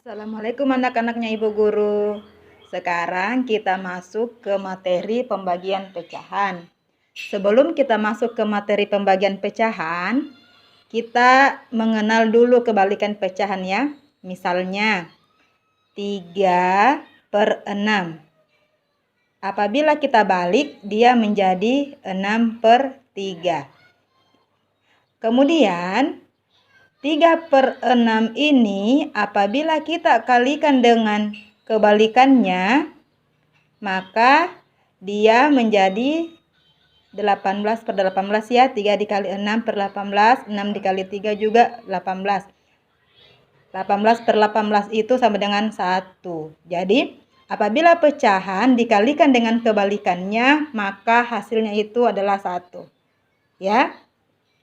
Assalamualaikum anak-anaknya Ibu Guru. Sekarang kita masuk ke materi pembagian pecahan. Sebelum kita masuk ke materi pembagian pecahan, kita mengenal dulu kebalikan pecahan ya. Misalnya 3/6. Apabila kita balik, dia menjadi 6/3. Kemudian 3/6 ini apabila kita kalikan dengan kebalikannya, maka dia menjadi 18/18 ya. 3 dikali 6/18, 6 dikali 3 juga 18. 18/18 itu sama dengan 1. Jadi apabila pecahan dikalikan dengan kebalikannya, maka hasilnya itu adalah 1. Ya.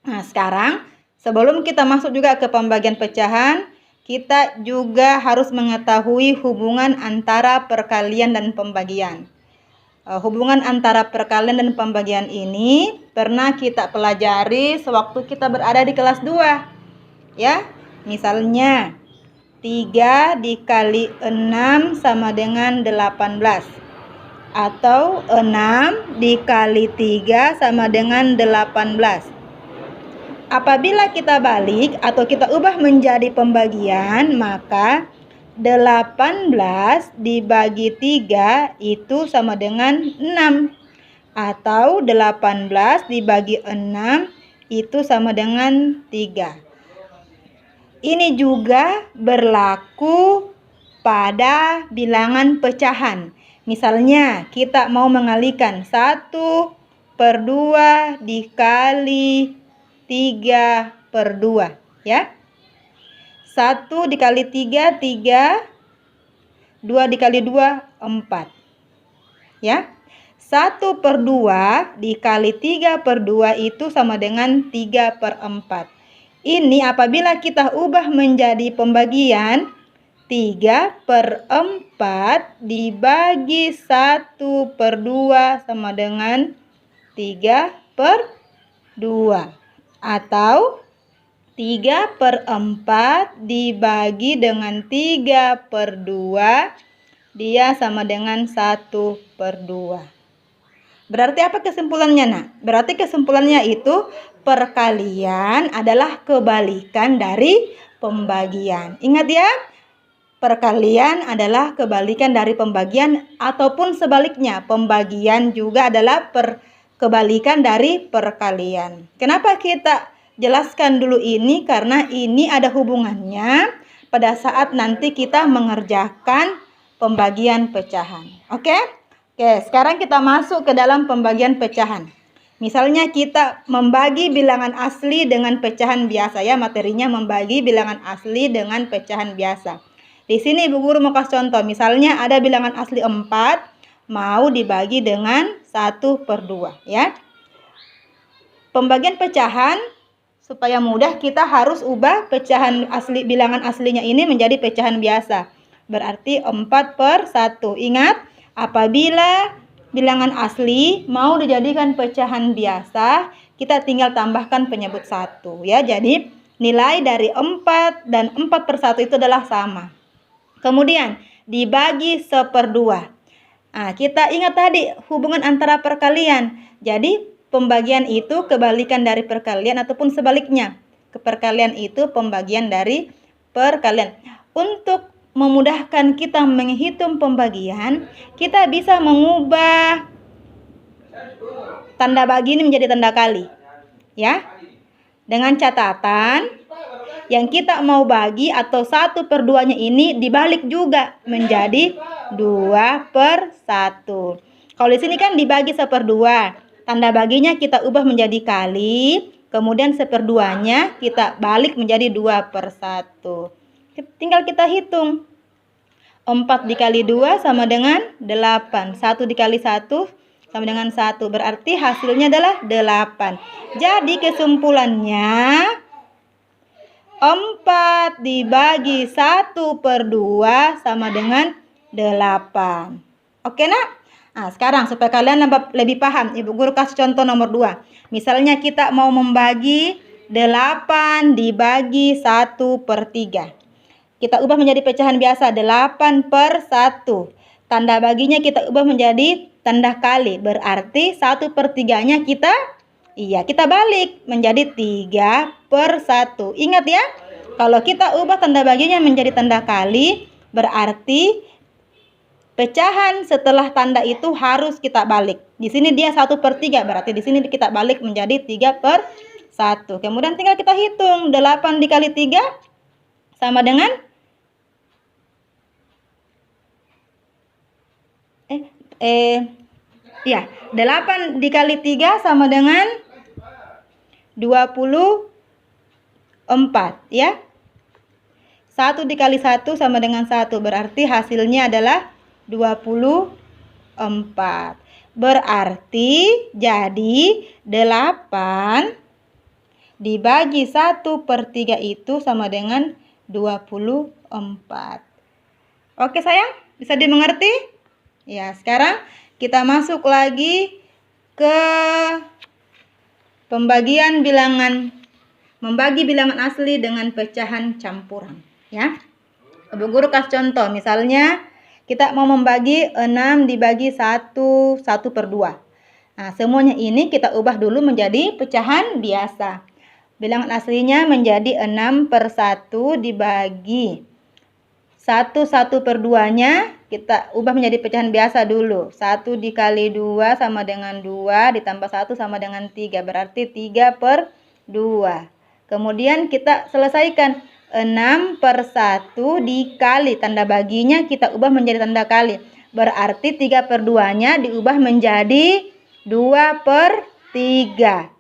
Nah, sekarang sebelum kita masuk juga ke pembagian pecahan, kita juga harus mengetahui hubungan antara perkalian dan pembagian. Hubungan antara perkalian dan pembagian ini pernah kita pelajari sewaktu kita berada di kelas 2. Ya, misalnya 3 dikali 6 sama dengan 18. Atau 6 dikali 3 sama dengan 18. Apabila kita balik atau kita ubah menjadi pembagian, maka 18 dibagi 3 itu sama dengan 6. Atau 18 dibagi 6 itu sama dengan 3. Ini juga berlaku pada bilangan pecahan. Misalnya kita mau mengalikan 1/2 dikali 3/2 ya. 1 dikali 3, 3. 2 dikali 2, 4 ya. 1/2 dikali 3/2 itu sama dengan 3/4. Ini apabila kita ubah menjadi pembagian, 3/4 dibagi 1/2 sama dengan 3/2. Atau 3/4 dibagi dengan 3/2, dia sama dengan 1/2. Berarti apa kesimpulannya, nak? Berarti kesimpulannya itu perkalian adalah kebalikan dari pembagian. Ingat ya, perkalian adalah kebalikan dari pembagian ataupun sebaliknya. Pembagian juga adalah kebalikan dari perkalian. Kenapa kita jelaskan dulu ini? Karena ini ada hubungannya pada saat nanti kita mengerjakan pembagian pecahan. Oke, sekarang kita masuk ke dalam pembagian pecahan. Misalnya kita membagi bilangan asli dengan pecahan biasa ya. Materinya membagi bilangan asli dengan pecahan biasa. Di sini Ibu Guru mau kasih contoh. Misalnya ada bilangan asli 4 mau dibagi dengan 1/2 ya. Pembagian pecahan supaya mudah kita harus ubah pecahan asli, bilangan aslinya ini menjadi pecahan biasa. Berarti 4/1. Ingat, apabila bilangan asli mau dijadikan pecahan biasa, kita tinggal tambahkan penyebut 1 ya. Jadi nilai dari 4 dan 4/1 itu adalah sama. Kemudian dibagi 1/2. Nah, kita ingat tadi hubungan antara perkalian. Jadi pembagian itu kebalikan dari perkalian ataupun sebaliknya. Perkalian itu pembagian dari perkalian. Untuk memudahkan kita menghitung pembagian, kita bisa mengubah tanda bagi ini menjadi tanda kali. Ya. Dengan catatan yang kita mau bagi atau 1/2-nya ini dibalik juga menjadi 2/1. Kalau di sini kan dibagi 1/2. Tanda baginya kita ubah menjadi kali. Kemudian 1/2-nya kita balik menjadi 2/1. Tinggal kita hitung. 4 dikali 2 sama dengan 8. 1 dikali 1 sama dengan 1. Berarti hasilnya adalah 8. Jadi kesimpulannya 4 dibagi 1/2 sama dengan 8. Oke, nak? Nah, sekarang supaya kalian lebih paham, Ibu Guru kasih contoh nomor 2. Misalnya kita mau membagi 8 dibagi 1/3. kita ubah menjadi pecahan biasa, 8/1. Tanda baginya kita ubah menjadi tanda kali, berarti 1/3-nya kita balik menjadi 3/1. Ingat ya, kalau kita ubah tanda baginya menjadi tanda kali, berarti pecahan setelah tanda itu harus kita balik. Di sini dia 1/3, berarti di sini kita balik menjadi 3/1. Kemudian tinggal kita hitung, 8 dikali 3 sama dengan 8 dikali 3 sama dengan 24 ya. 1 dikali 1 sama dengan 1, berarti hasilnya adalah 24. Berarti jadi 8 dibagi 1/3 itu sama dengan 24. Oke sayang, bisa dimengerti? Ya, sekarang kita masuk lagi ke pembagian bilangan, membagi bilangan asli dengan pecahan campuran ya. Ibu guru kasih contoh, misalnya kita mau membagi 6 dibagi 1, 1/2. Nah, semuanya ini kita ubah dulu menjadi pecahan biasa. Bilangan aslinya menjadi 6/1 dibagi 1, 1/2-nya kita ubah menjadi pecahan biasa dulu. 1 dikali 2 sama dengan 2, ditambah 1 sama dengan 3, berarti 3/2. Kemudian kita selesaikan, 6/1 dikali, tanda baginya kita ubah menjadi tanda kali, berarti 3/2-nya diubah menjadi 2/3.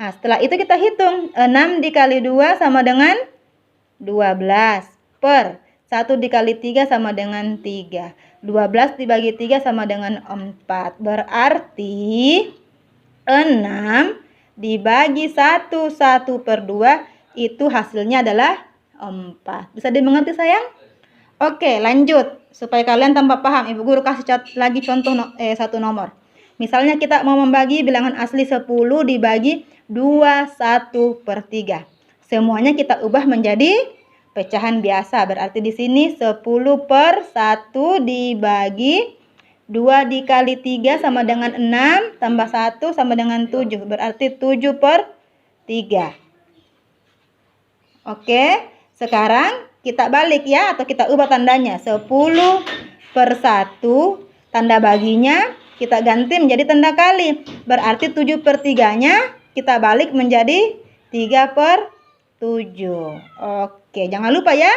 Nah, setelah itu kita hitung, 6 dikali 2 sama dengan 12, per 1 dikali 3 sama dengan 3. 12 dibagi 3 sama dengan 4. Berarti 6 dibagi 1, 1/2 itu hasilnya adalah 4. Bisa dimengerti sayang? Oke, lanjut. Supaya kalian tambah paham, Ibu guru kasih lagi contoh satu nomor. Misalnya kita mau membagi bilangan asli 10 dibagi 21/3. Semuanya kita ubah menjadi pecahan biasa. Berarti di sini 10/1 dibagi 2 dikali 3 sama dengan 6, tambah 1 sama dengan 7. Berarti 7/3. Oke, sekarang kita balik ya, atau kita ubah tandanya. 10/1, tanda baginya kita ganti menjadi tanda kali. Berarti 7/3-nya kita balik menjadi 3/7. Oke, jangan lupa ya.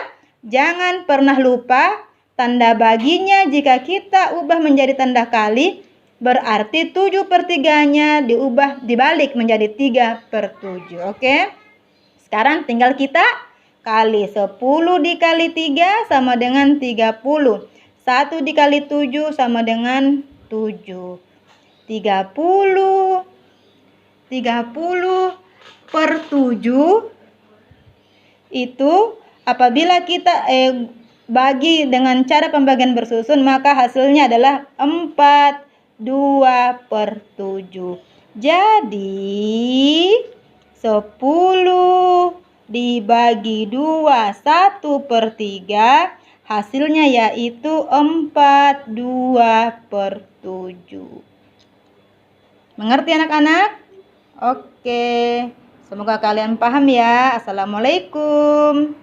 Jangan pernah lupa tanda baginya jika kita ubah menjadi tanda kali, berarti 7/3-nya dibalik menjadi 3/7. Oke. Sekarang tinggal kita kali. 10 dikali 3 sama dengan 30. 1 dikali 7 sama dengan 7. 30 per 7 itu apabila kita bagi dengan cara pembagian bersusun, maka hasilnya adalah 2/7. Jadi 10 dibagi 2, 1/3, hasilnya yaitu 2/7. Mengerti anak-anak? Oke, semoga kalian paham ya. Assalamualaikum.